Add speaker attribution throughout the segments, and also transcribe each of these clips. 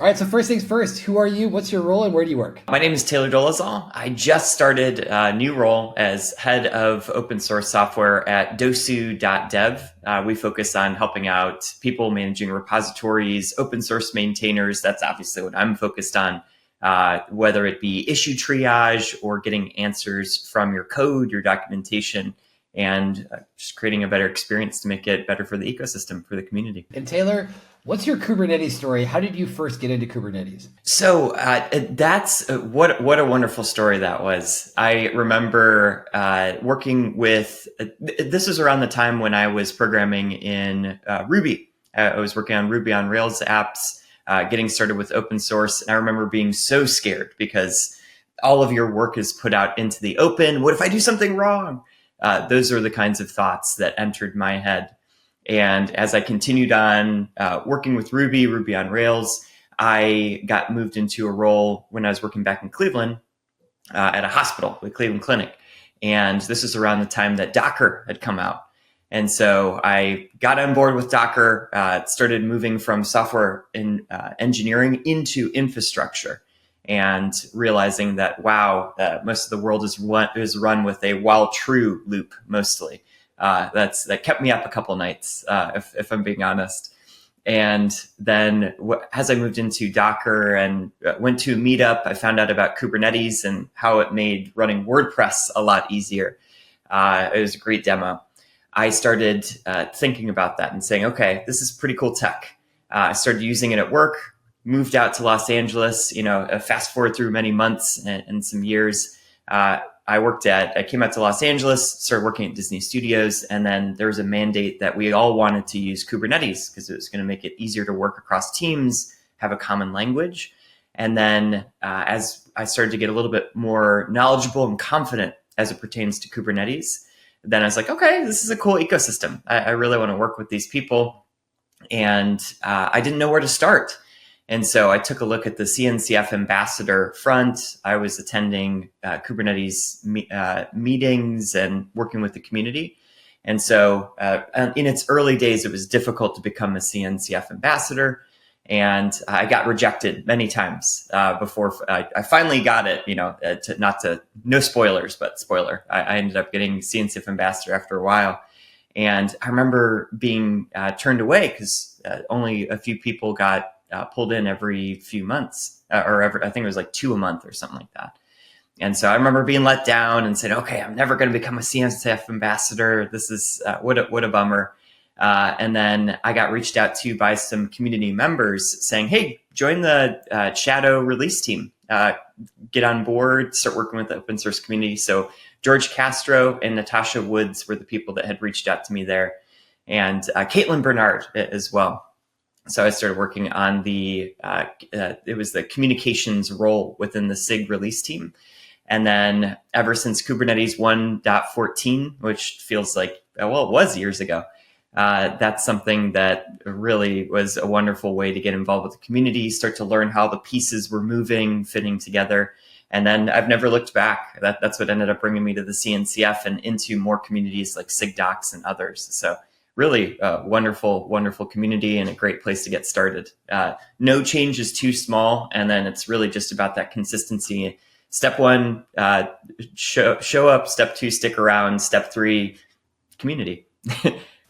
Speaker 1: All right, so first things first, who are you? What's your role and where do you work?
Speaker 2: My name is Taylor Dolezal. I just started a new role as head of open source software at dosu.dev. We focus on helping out people managing repositories, open source maintainers. That's obviously what I'm focused on, whether it be issue triage or getting answers from your code, your documentation, and just creating a better experience to make it better for the ecosystem, for the community.
Speaker 1: And Taylor, what's your Kubernetes story? How did you first get into Kubernetes?
Speaker 2: So that's what a wonderful story that was. I remember working with. This was around the time when I was programming in Ruby. I was working on Ruby on Rails apps, getting started with open source, and I remember being so scared because all of your work is put out into the open. What if I do something wrong? Those are the kinds of thoughts that entered my head. And as I continued on working with Ruby on Rails, I got moved into a role when I was working back in Cleveland at a hospital, the Cleveland Clinic. And this is around the time that Docker had come out. And so I got on board with Docker, started moving from software engineering into infrastructure, and realizing that, wow, most of the world is run with a while true loop mostly. That kept me up a couple nights, if I'm being honest. And then as I moved into Docker and went to a meetup, I found out about Kubernetes and how it made running WordPress a lot easier. It was a great demo. I started thinking about that and saying, okay, this is pretty cool tech. I started using it at work, moved out to Los Angeles, fast forward through many months and some years. I came out to Los Angeles, started working at Disney Studios, and then there was a mandate that we all wanted to use Kubernetes because it was going to make it easier to work across teams, have a common language. And then as I started to get a little bit more knowledgeable and confident as it pertains to Kubernetes, then I was like, okay, this is a cool ecosystem. I really want to work with these people. And I didn't know where to start. And so I took a look at the CNCF ambassador front. I was attending Kubernetes meetings and working with the community. And so in its early days, it was difficult to become a CNCF ambassador. And I got rejected many times before I finally got it, no spoilers, but spoiler. I ended up getting CNCF ambassador after a while. And I remember being turned away because only a few people got pulled in every few months, I think it was like 2 a month or something like that. And so I remember being let down and saying, okay, I'm never going to become a CNCF ambassador. This is what a bummer. And then I got reached out to by some community members saying, hey, join the Shadow release team, get on board, start working with the open source community. So George Castro and Natasha Woods were the people that had reached out to me there, and Caitlin Bernard as well. So I started working on it was the communications role within the SIG release team. And then ever since Kubernetes 1.14, which feels like, well, it was years ago, that's something that really was a wonderful way to get involved with the community, start to learn how the pieces were moving, fitting together. And then I've never looked back. That's what ended up bringing me to the CNCF and into more communities like SIGDocs and others. So really wonderful, wonderful community and a great place to get started. No change is too small. And then it's really just about that consistency. Step one, show up. Step two, stick around. Step three, community.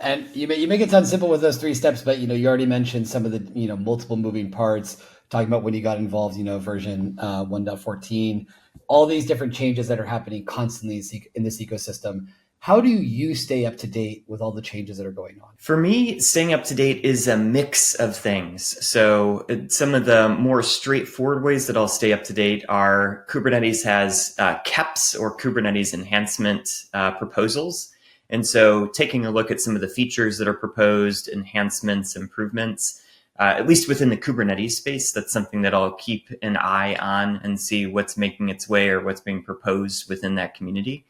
Speaker 1: And you make it sound simple with those 3 steps, but you already mentioned some of the multiple moving parts, talking about when you got involved, version 1.14, all these different changes that are happening constantly in this ecosystem. How do you stay up to date with all the changes that are going on?
Speaker 2: For me, staying up to date is a mix of things. So some of the more straightforward ways that I'll stay up to date are Kubernetes has KEPs or Kubernetes enhancement proposals. And so taking a look at some of the features that are proposed, enhancements, improvements, at least within the Kubernetes space, that's something that I'll keep an eye on and see what's making its way or what's being proposed within that community.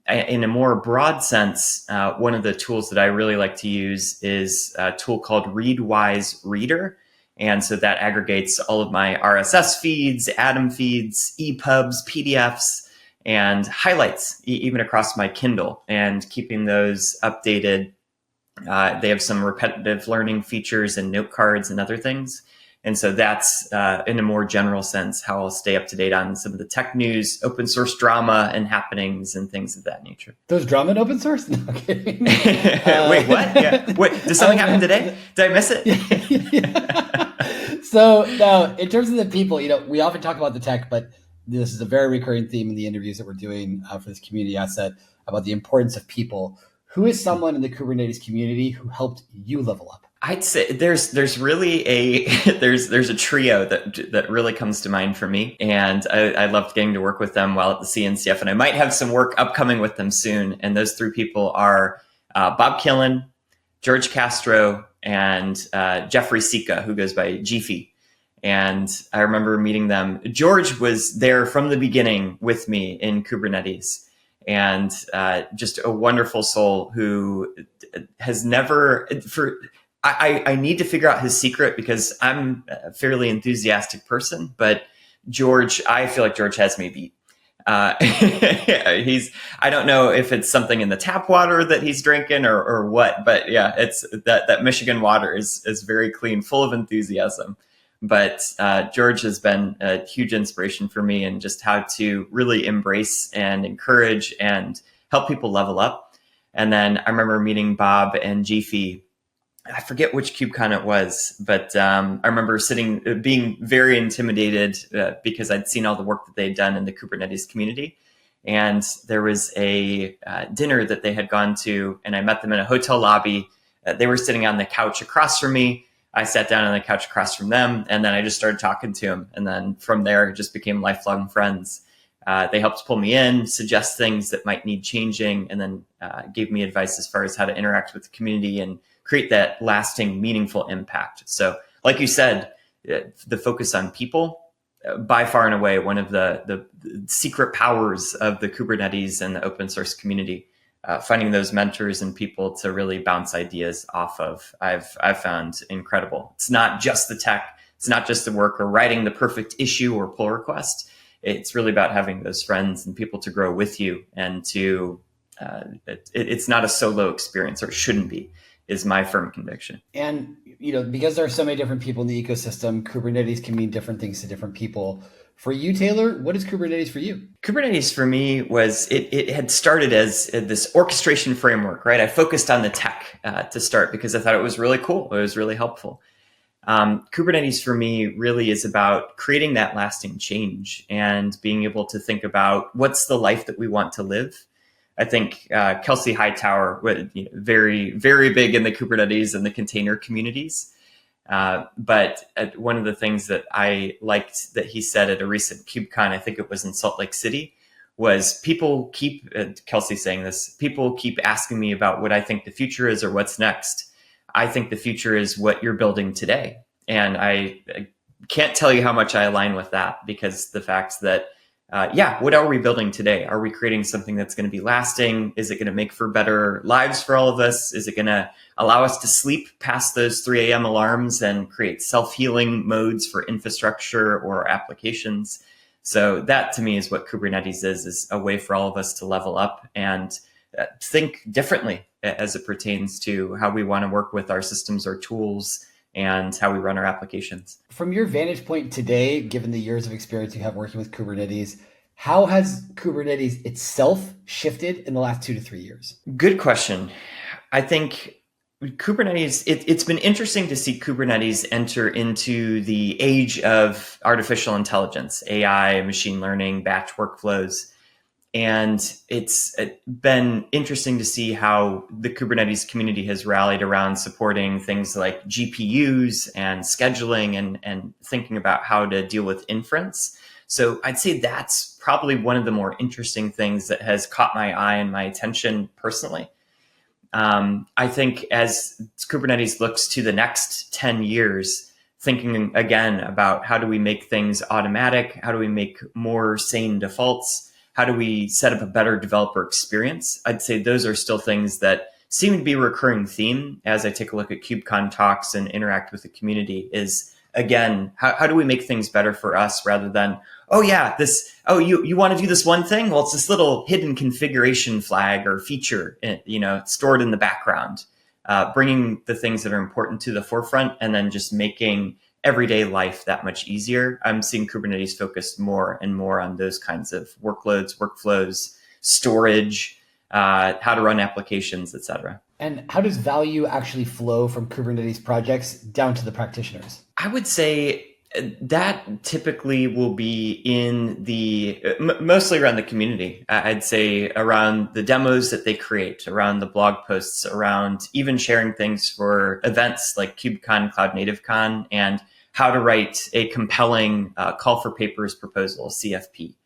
Speaker 2: In a more broad sense, one of the tools that I really like to use is a tool called Readwise Reader. And so that aggregates all of my RSS feeds, Atom feeds, EPUBs, PDFs, and highlights even across my Kindle, and keeping those updated. They have some repetitive learning features and note cards and other things. And so that's, in a more general sense, how I'll stay up to date on some of the tech news, open source drama and happenings and things of that nature.
Speaker 1: There's drama in open source? No, I'm kidding.
Speaker 2: Wait, what? Yeah. Wait, did something happen today? Did I miss it?
Speaker 1: So now, in terms of the people, we often talk about the tech, but this is a very recurring theme in the interviews that we're doing for this community asset about the importance of people. Who is someone in the Kubernetes community who helped you level up?
Speaker 2: I'd say there's really there's a trio that really comes to mind for me, and I loved getting to work with them while at the CNCF, and I might have some work upcoming with them soon. And those three people are Bob Killen, George Castro, and Jeffrey Sika, who goes by Jiffy. And I remember meeting them. George was there from the beginning with me in Kubernetes, and just a wonderful soul who has never I need to figure out his secret because I'm a fairly enthusiastic person, but George, I feel like George has me beat. I don't know if it's something in the tap water that he's drinking or what, but yeah, it's that Michigan water is very clean, full of enthusiasm. But George has been a huge inspiration for me in just how to really embrace and encourage and help people level up. And then I remember meeting Bob and Jiffy. I forget which KubeCon it was, but I remember being very intimidated because I'd seen all the work that they'd done in the Kubernetes community. And there was a dinner that they had gone to, and I met them in a hotel lobby. They were sitting on the couch across from me. I sat down on the couch across from them, and then I just started talking to them. And then from there, it just became lifelong friends. They helped pull me in, suggest things that might need changing, and then gave me advice as far as how to interact with the community and create that lasting, meaningful impact. So like you said, the focus on people, by far and away, one of the secret powers of the Kubernetes and the open source community, finding those mentors and people to really bounce ideas off of, I've found incredible. It's not just the tech. It's not just the work or writing the perfect issue or pull request. It's really about having those friends and people to grow with you and to, it's not a solo experience, or it shouldn't be, is my firm conviction.
Speaker 1: And, because there are so many different people in the ecosystem, Kubernetes can mean different things to different people. For you, Taylor, what is Kubernetes for you?
Speaker 2: Kubernetes for me was, it had started as this orchestration framework, right? I focused on the tech to start because I thought it was really cool. It was really helpful. Kubernetes for me really is about creating that lasting change and being able to think about what's the life that we want to live. I think Kelsey Hightower, very, very big in the Kubernetes and the container communities. But one of the things that I liked that he said at a recent KubeCon, I think it was in Salt Lake City, was Kelsey saying this, people keep asking me about what I think the future is or what's next. I think the future is what you're building today. And I can't tell you how much I align with that, because the fact that what are we building today? Are we creating something that's going to be lasting? Is it going to make for better lives for all of us? Is it going to allow us to sleep past those 3 a.m. alarms and create self-healing modes for infrastructure or applications? So that to me is what Kubernetes is a way for all of us to level up and think differently as it pertains to how we want to work with our systems or tools and how we run our applications.
Speaker 1: From your vantage point today, given the years of experience you have working with Kubernetes, how has Kubernetes itself shifted in the last 2 to 3 years?
Speaker 2: Good question. I think Kubernetes, it's been interesting to see Kubernetes enter into the age of artificial intelligence, AI, machine learning, batch workflows. And it's been interesting to see how the Kubernetes community has rallied around supporting things like GPUs and scheduling and thinking about how to deal with inference. So I'd say that's probably one of the more interesting things that has caught my eye and my attention personally. I think as Kubernetes looks to the next 10 years, thinking again about how do we make things automatic? How do we make more sane defaults? How do we set up a better developer experience? I'd say those are still things that seem to be a recurring theme as I take a look at KubeCon talks and interact with the community is, again, how do we make things better for us rather than, you want to do this one thing? Well, it's this little hidden configuration flag or feature, stored in the background, bringing the things that are important to the forefront and then just making everyday life that much easier. I'm seeing Kubernetes focused more and more on those kinds of workloads, workflows, storage, how to run applications, etc.
Speaker 1: And how does value actually flow from Kubernetes projects down to the practitioners?
Speaker 2: I would say that typically will be in the mostly around the community. I'd say around the demos that they create, around the blog posts, around even sharing things for events like KubeCon, Cloud Native Con, and how to write a compelling call for papers proposal, CFP.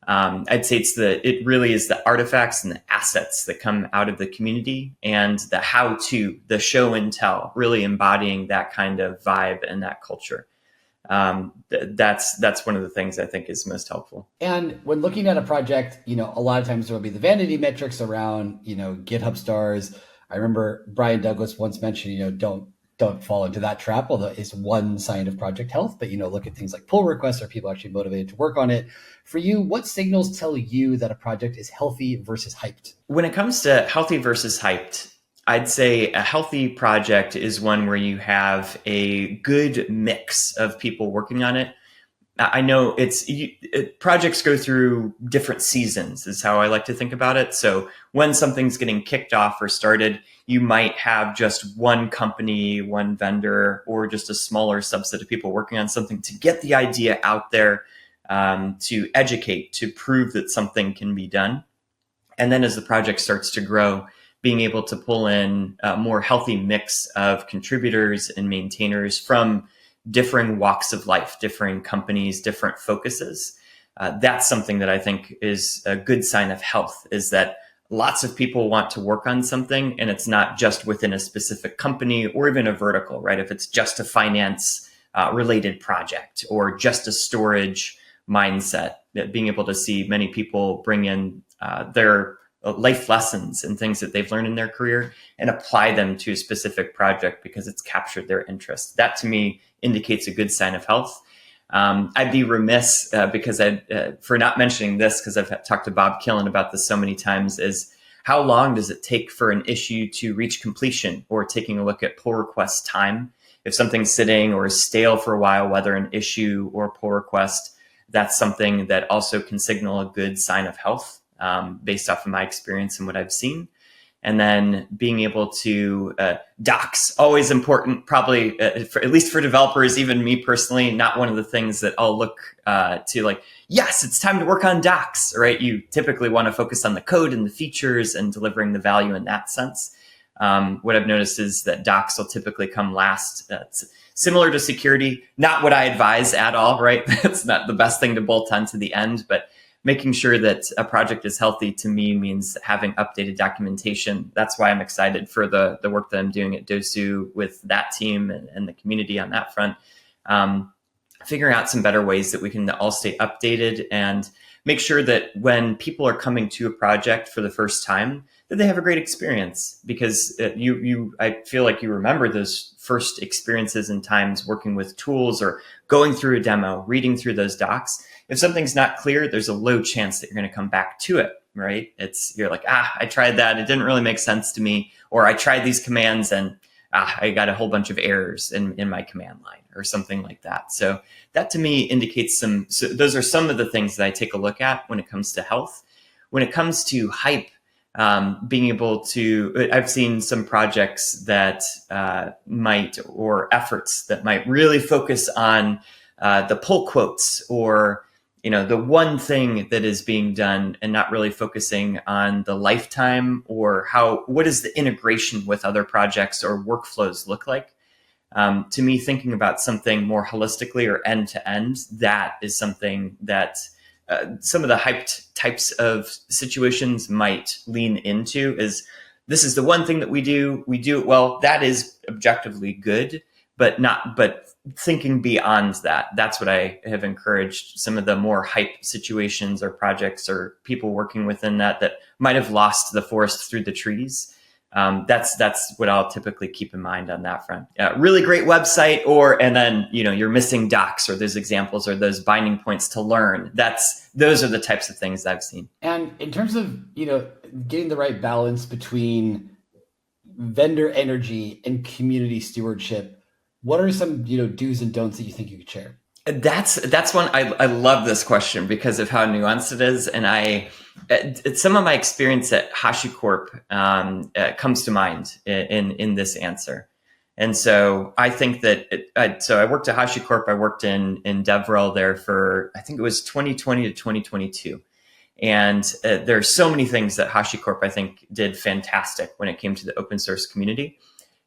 Speaker 2: I'd say it really is the artifacts and the assets that come out of the community and the how-to, the show and tell, really embodying that kind of vibe and that culture. That's one of the things I think is most helpful.
Speaker 1: And when looking at a project, a lot of times there will be the vanity metrics around, GitHub stars. I remember Brian Douglas once mentioned, don't fall into that trap, although it's one sign of project health. But, look at things like pull requests. Are people actually motivated to work on it? For you, what signals tell you that a project is healthy versus hyped?
Speaker 2: When it comes to healthy versus hyped, I'd say a healthy project is one where you have a good mix of people working on it. I know projects go through different seasons is how I like to think about it. So when something's getting kicked off or started, you might have just one company, one vendor, or just a smaller subset of people working on something to get the idea out there, to educate, to prove that something can be done. And then as the project starts to grow, being able to pull in a more healthy mix of contributors and maintainers from differing walks of life, differing companies, different focuses. That's something that I think is a good sign of health, is that lots of people want to work on something, and it's not just within a specific company or even a vertical, right? If it's just a finance related project or just a storage mindset, that being able to see many people bring in their life lessons and things that they've learned in their career and apply them to a specific project because it's captured their interest. That to me indicates a good sign of health. I'd be remiss because for not mentioning this, because I've talked to Bob Killen about this so many times, is how long does it take for an issue to reach completion, or taking a look at pull request time. If something's sitting or is stale for a while, whether an issue or pull request, that's something that also can signal a good sign of health. Based off of my experience and what I've seen. And then being able to docs, always important, probably at least for developers, even me personally, not one of the things that I'll look to like, yes, it's time to work on docs, right? You typically want to focus on the code and the features and delivering the value in that sense. What I've noticed is that docs will typically come last. Similar to security, not what I advise at all, right? That's not the best thing to bolt onto the end, but making sure that a project is healthy to me means having updated documentation. That's why I'm excited for the work that I'm doing at Dosu with that team and the community on that front. Figuring out some better ways that we can all stay updated and make sure that when people are coming to a project for the first time, that they have a great experience, because I feel like you remember those first experiences and times working with tools or going through a demo, reading through those docs. If something's not clear, there's a low chance that you're going to come back to it, right? You're like, I tried that. It didn't really make sense to me. Or I tried these commands and I got a whole bunch of errors in my command line or something like that. So that to me indicates so those are some of the things that I take a look at when it comes to health. When it comes to hype, being able to, I've seen some projects that or efforts that might really focus on the pull quotes or the one thing that is being done, and not really focusing on the lifetime or what does the integration with other projects or workflows look like. To me, thinking about something more holistically or end to end, that is something that some of the hyped types of situations might lean into. This is the one thing that we do it well. That is objectively good, but thinking beyond that. That's what I have encouraged some of the more hype situations or projects or people working within that might have lost the forest through the trees. That's what I'll typically keep in mind on that front. Really great website, and then you're missing docs or those examples or those binding points to learn. Those are the types of things I've seen.
Speaker 1: And in terms of getting the right balance between vendor energy and community stewardship, What are some, do's and don'ts that you think you could share?
Speaker 2: That's one. I love this question because of how nuanced it is, and some of my experience at HashiCorp comes to mind in this answer. And so I think that so I worked at HashiCorp. I worked in DevRel there for, I think it was 2020 to 2022. And there are so many things that HashiCorp, I think, did fantastic when it came to the open source community.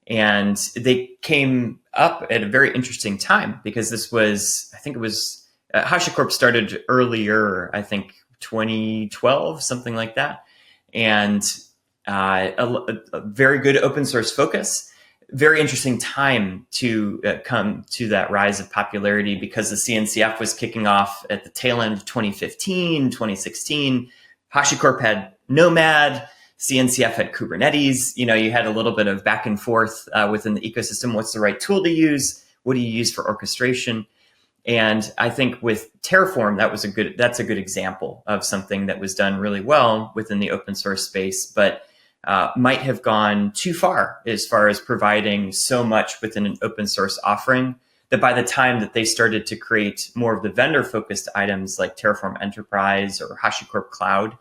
Speaker 2: And they came up at a very interesting time because this was, I think it was, HashiCorp started earlier, I think 2012, something like that. And a very good open source focus. Very interesting time to come to that rise of popularity because the CNCF was kicking off at the tail end of 2015, 2016. HashiCorp had Nomad, CNCF had Kubernetes. You had a little bit of back and forth within the ecosystem. What's the right tool to use? What do you use for orchestration? And I think with Terraform, that's a good example of something that was done really well within the open source space, but might have gone too far as providing so much within an open source offering that by the time that they started to create more of the vendor focused items like Terraform Enterprise or HashiCorp Cloud,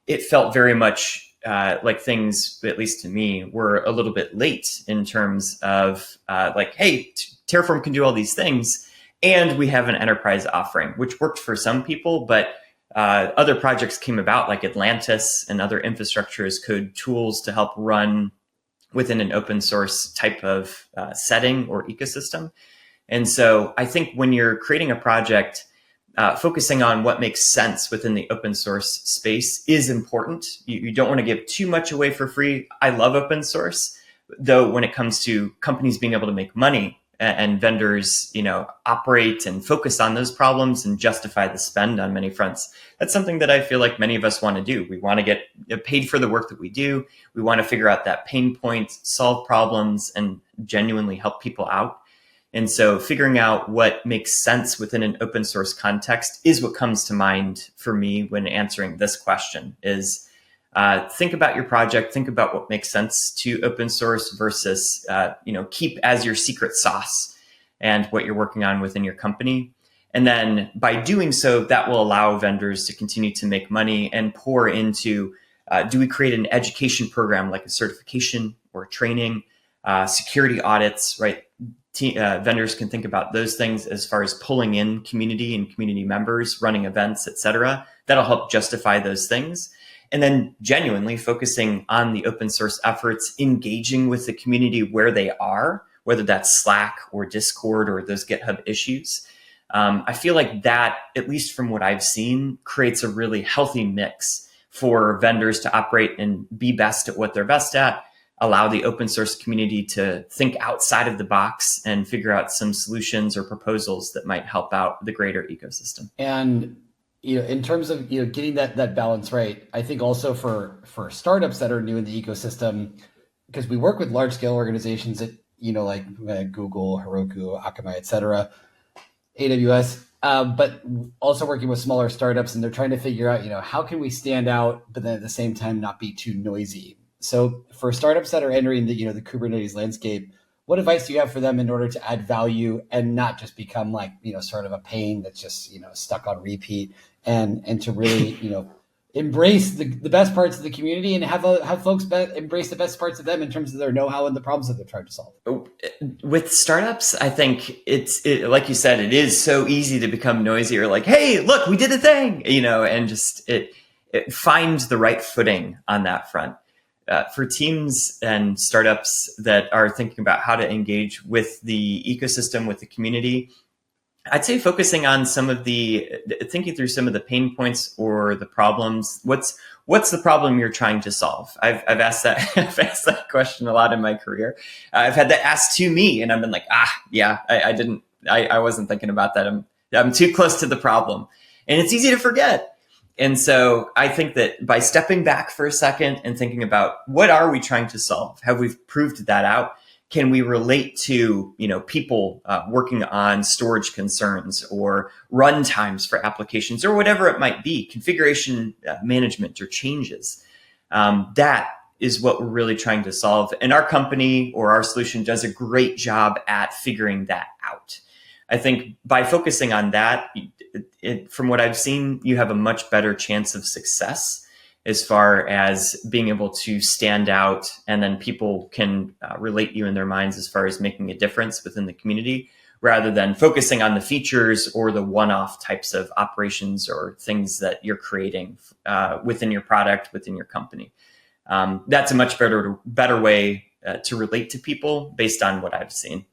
Speaker 2: it felt very much like things, at least to me, were a little bit late in terms of hey, Terraform can do all these things and we have an enterprise offering, which worked for some people, but other projects came about like Atlantis and other infrastructure as code tools to help run within an open source type of setting or ecosystem. And so I think when you're creating a project, focusing on what makes sense within the open source space is important. You don't want to give too much away for free. I love open source, though when it comes to companies being able to make money and vendors, operate and focus on those problems and justify the spend on many fronts. That's something that I feel like many of us want to do. We want to get paid for the work that we do. We want to figure out that pain point, solve problems, and genuinely help people out. And so figuring out what makes sense within an open source context is what comes to mind for me when answering this question is think about your project, think about what makes sense to open source versus, keep as your secret sauce and what you're working on within your company. And then by doing so, that will allow vendors to continue to make money and pour into, do we create an education program like a certification or training, security audits, right? Vendors can think about those things as far as pulling in community and community members, running events, et cetera. That'll help justify those things. And then genuinely focusing on the open source efforts, engaging with the community where they are, whether that's Slack or Discord or those GitHub issues. I feel like that, at least from what I've seen, creates a really healthy mix for vendors to operate and be best at what they're best at, allow the open source community to think outside of the box and figure out some solutions or proposals that might help out the greater ecosystem.
Speaker 1: And in terms of getting that balance right, I think also for startups that are new in the ecosystem, because we work with large scale organizations that like Google, Heroku, Akamai, et cetera, AWS, but also working with smaller startups, and they're trying to figure out how can we stand out, but then at the same time not be too noisy. So for startups that are entering the the Kubernetes landscape, what advice do you have for them in order to add value and not just become like sort of a pain that's just stuck on repeat, and to really embrace the best parts of the community and have folks embrace the best parts of them in terms of their know-how and the problems that they're trying to solve?
Speaker 2: With startups, I think it's like you said, it is so easy to become noisy or like, hey, look, we did a thing, and just it finds the right footing on that front. For teams and startups that are thinking about how to engage with the ecosystem, with the community, I'd say focusing on thinking through some of the pain points or the problems. What's the problem you're trying to solve? I've asked that I've asked that question a lot in my career. I've had that asked to me, and I've been like, I wasn't thinking about that. I'm too close to the problem, and it's easy to forget. And so I think that by stepping back for a second and thinking about what are we trying to solve? Have we proved that out? Can we relate to, people working on storage concerns or run times for applications or whatever it might be, configuration management or changes? That is what we're really trying to solve. And our company or our solution does a great job at figuring that out. I think by focusing on that, from what I've seen, you have a much better chance of success as far as being able to stand out, and then people can relate you in their minds as far as making a difference within the community, rather than focusing on the features or the one-off types of operations or things that you're creating within your product, within your company. That's a much better way to relate to people based on what I've seen,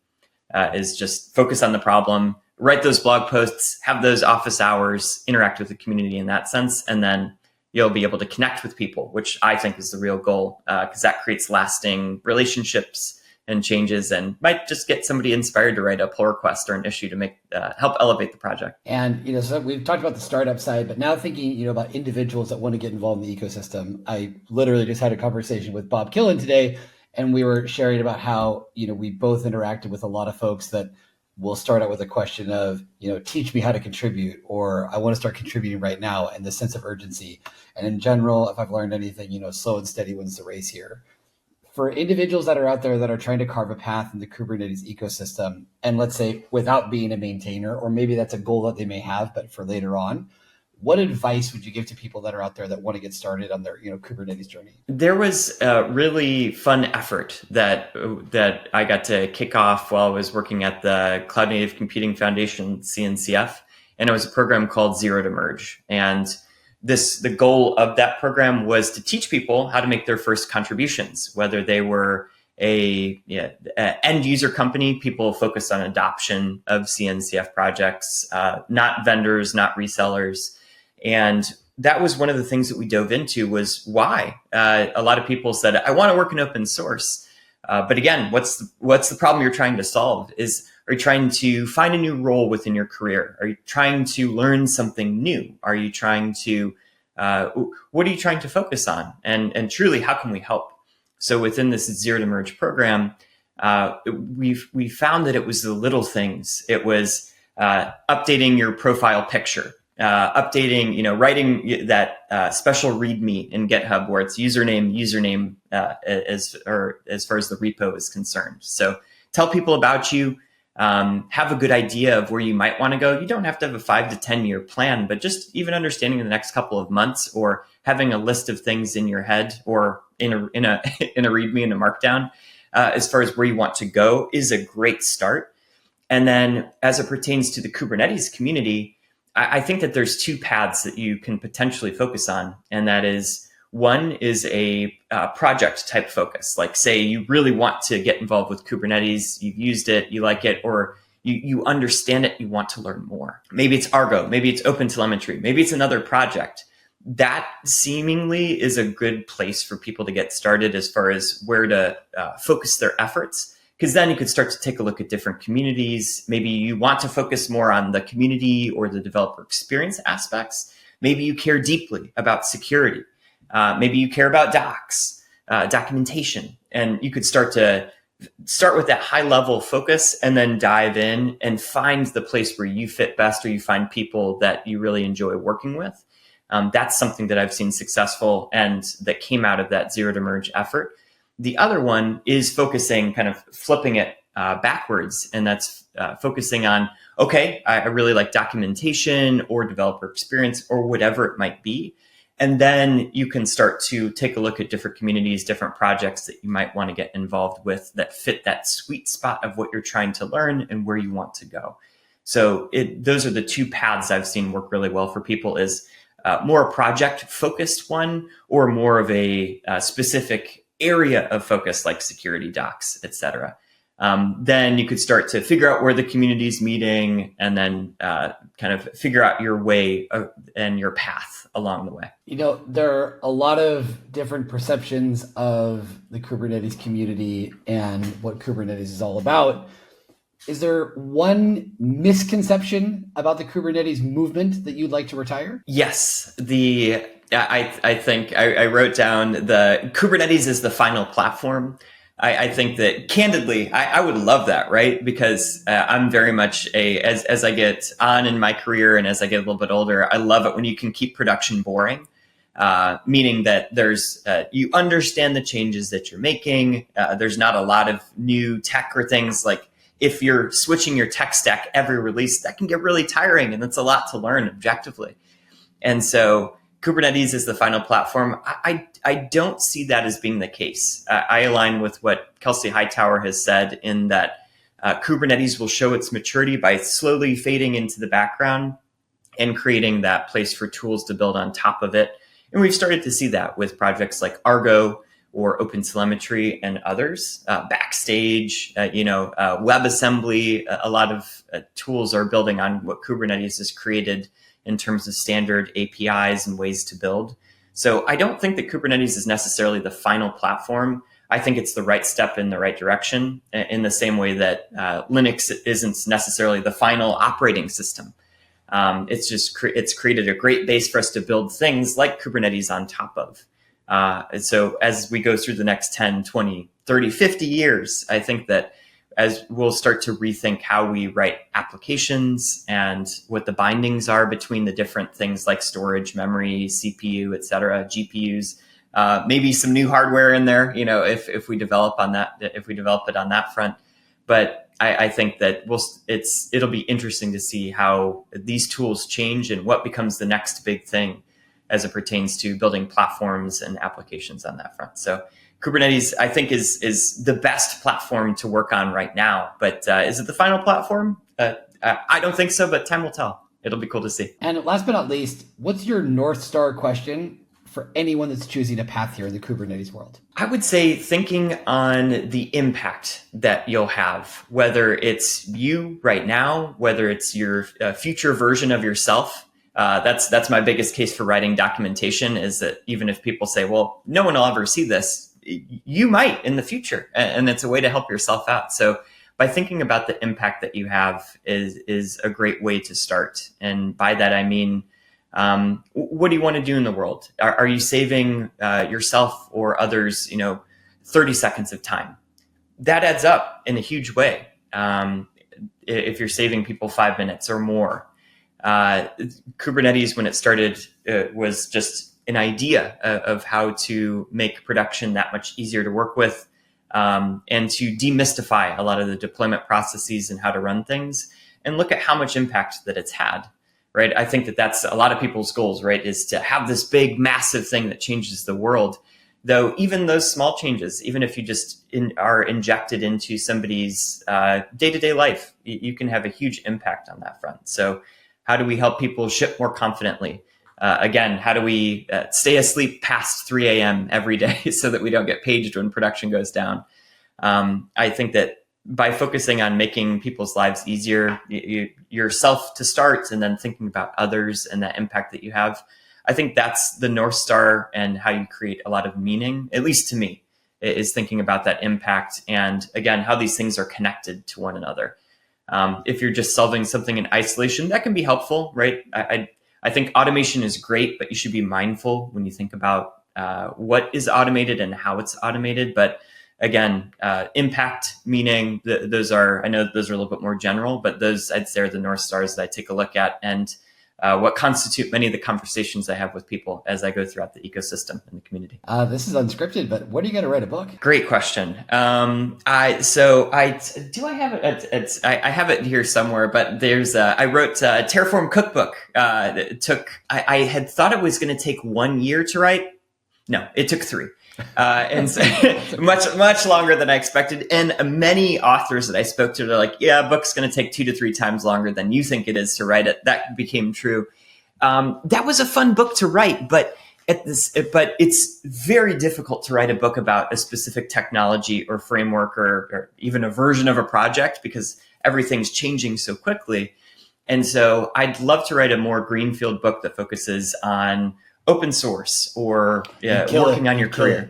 Speaker 2: is just focus on the problem, write those blog posts, have those office hours, interact with the community in that sense, and then you'll be able to connect with people, which I think is the real goal, because that creates lasting relationships and changes, and might just get somebody inspired to write a pull request or an issue to make help elevate the project.
Speaker 1: And so we've talked about the startup side, but now thinking about individuals that want to get involved in the ecosystem. I literally just had a conversation with Bob Killen today, and we were sharing about how we both interacted with a lot of folks that will start out with a question of, teach me how to contribute, or I want to start contributing right now, and the sense of urgency. And in general, if I've learned anything, slow and steady wins the race here. For individuals that are out there that are trying to carve a path in the Kubernetes ecosystem, and let's say without being a maintainer, or maybe that's a goal that they may have, but for later on, what advice would you give to people that are out there that want to get started on their Kubernetes journey?
Speaker 2: There was a really fun effort that I got to kick off while I was working at the Cloud Native Computing Foundation, CNCF, and it was a program called Zero to Merge. And the goal of that program was to teach people how to make their first contributions, whether they were a end user company, people focused on adoption of CNCF projects, not vendors, not resellers. And that was one of the things that we dove into, was why a lot of people said, I want to work in open source. But again, what's the problem you're trying to solve? Are you trying to find a new role within your career? Are you trying to learn something new? Are you trying to, what are you trying to focus on? And truly, how can we help? So within this Zero to Merge program, we found that it was the little things. It was updating your profile picture, updating, writing that special README in GitHub where it's username as far as the repo is concerned. So tell people about you, have a good idea of where you might want to go. You don't have to have a 5 to 10 year plan, but just even understanding the next couple of months, or having a list of things in your head or in a README in a Markdown as far as where you want to go is a great start. And then as it pertains to the Kubernetes community, I think that there's two paths that you can potentially focus on. And that is, one is a project type focus. Like, say you really want to get involved with Kubernetes, you've used it, you like it, or you understand it, you want to learn more. Maybe it's Argo, maybe it's OpenTelemetry, maybe it's another project. That seemingly is a good place for people to get started as far as where to focus their efforts. Because then you could start to take a look at different communities. Maybe you want to focus more on the community or the developer experience aspects. Maybe you care deeply about security. Maybe you care about docs, documentation. And you could start with that high level focus and then dive in and find the place where you fit best, or you find people that you really enjoy working with. That's something that I've seen successful and that came out of that Zero to Merge effort. The other one is focusing, kind of flipping it backwards. And that's focusing on, okay, I really like documentation or developer experience or whatever it might be. And then you can start to take a look at different communities, different projects that you might want to get involved with that fit that sweet spot of what you're trying to learn and where you want to go. So those are the two paths I've seen work really well for people, is more project focused one, or more of a specific area of focus like security, docs, et cetera. Then you could start to figure out where the community is meeting, and then kind of figure out your way and your path along the way.
Speaker 1: There are a lot of different perceptions of the Kubernetes community and what Kubernetes is all about. Is there one misconception about the Kubernetes movement that you'd like to retire?
Speaker 2: Yes. I think I wrote down the Kubernetes is the final platform. I think that, candidly, I would love that, right? Because I'm very much as I get on in my career and as I get a little bit older, I love it when you can keep production boring. meaning that there's you understand the changes that you're making. There's not a lot of new tech or things like if you're switching your tech stack every release, that can get really tiring, and that's a lot to learn objectively. And so Kubernetes is the final platform. I don't see that as being the case. I align with what Kelsey Hightower has said in that Kubernetes will show its maturity by slowly fading into the background and creating that place for tools to build on top of it. And we've started to see that with projects like Argo or OpenTelemetry and others. Backstage, WebAssembly, a lot of tools are building on what Kubernetes has created in terms of standard APIs and ways to build. So I don't think that Kubernetes is necessarily the final platform. I think it's the right step in the right direction, in the same way that Linux isn't necessarily the final operating system. It's created a great base for us to build things like Kubernetes on top of. And so as we go through the next 10, 20, 30, 50 years, I think that as we'll start to rethink how we write applications and what the bindings are between the different things like storage, memory, CPU, et cetera, GPUs, maybe some new hardware in there, if we develop on that, if we develop it on that front. But I think that it'll be interesting to see how these tools change and what becomes the next big thing as it pertains to building platforms and applications on that front. So Kubernetes, I think, is the best platform to work on right now. But is it the final platform? I don't think so, but time will tell. It'll be cool to see.
Speaker 1: And last but not least, what's your North Star question for anyone that's choosing a path here in the Kubernetes world?
Speaker 2: I would say thinking on the impact that you'll have, whether it's you right now, whether it's your future version of yourself. That's my biggest case for writing documentation, is that even if people say, well, no one will ever see this, you might in the future. And it's a way to help yourself out. So by thinking about the impact that you have is a great way to start. And by that, I mean, what do you want to do in the world? Are you saving yourself or others, 30 seconds of time? That adds up in a huge way. If you're saving people 5 minutes or more. Kubernetes, when it started, was just an idea of how to make production that much easier to work with, and to demystify a lot of the deployment processes and how to run things, and look at how much impact that it's had. Right. I think that that's a lot of people's goals, right, is to have this big, massive thing that changes the world. Though even those small changes, even if you just are injected into somebody's day-to-day life, you can have a huge impact on that front. So how do we help people ship more confidently? Again, how do we stay asleep past 3 a.m. every day so that we don't get paged when production goes down? I think that by focusing on making people's lives easier, yourself to start, and then thinking about others and that impact that you have, I think that's the North Star and how you create a lot of meaning, at least to me, is thinking about that impact and, again, how these things are connected to one another. If you're just solving something in isolation, that can be helpful, right? I think automation is great, but you should be mindful when you think about what is automated and how it's automated. But again, impact, meaning those are, I know those are a little bit more general, but those, I'd say, are the North Stars that I take a look at, and what constitute many of the conversations I have with people as I go throughout the ecosystem and the community.
Speaker 1: This is unscripted, but when are you going to write a book?
Speaker 2: Great question. I have it here somewhere, but I wrote a Terraform cookbook. I had thought it was going to take 1 year to write. No, it took 3. And so much longer than I expected. And many authors that I spoke to, they're like, yeah, a book's going to take 2 to 3 times longer than you think it is to write it. That became true. That was a fun book to write, but it's very difficult to write a book about a specific technology or framework or even a version of a project, because everything's changing so quickly. And so I'd love to write a more greenfield book that focuses on open source or working on your career.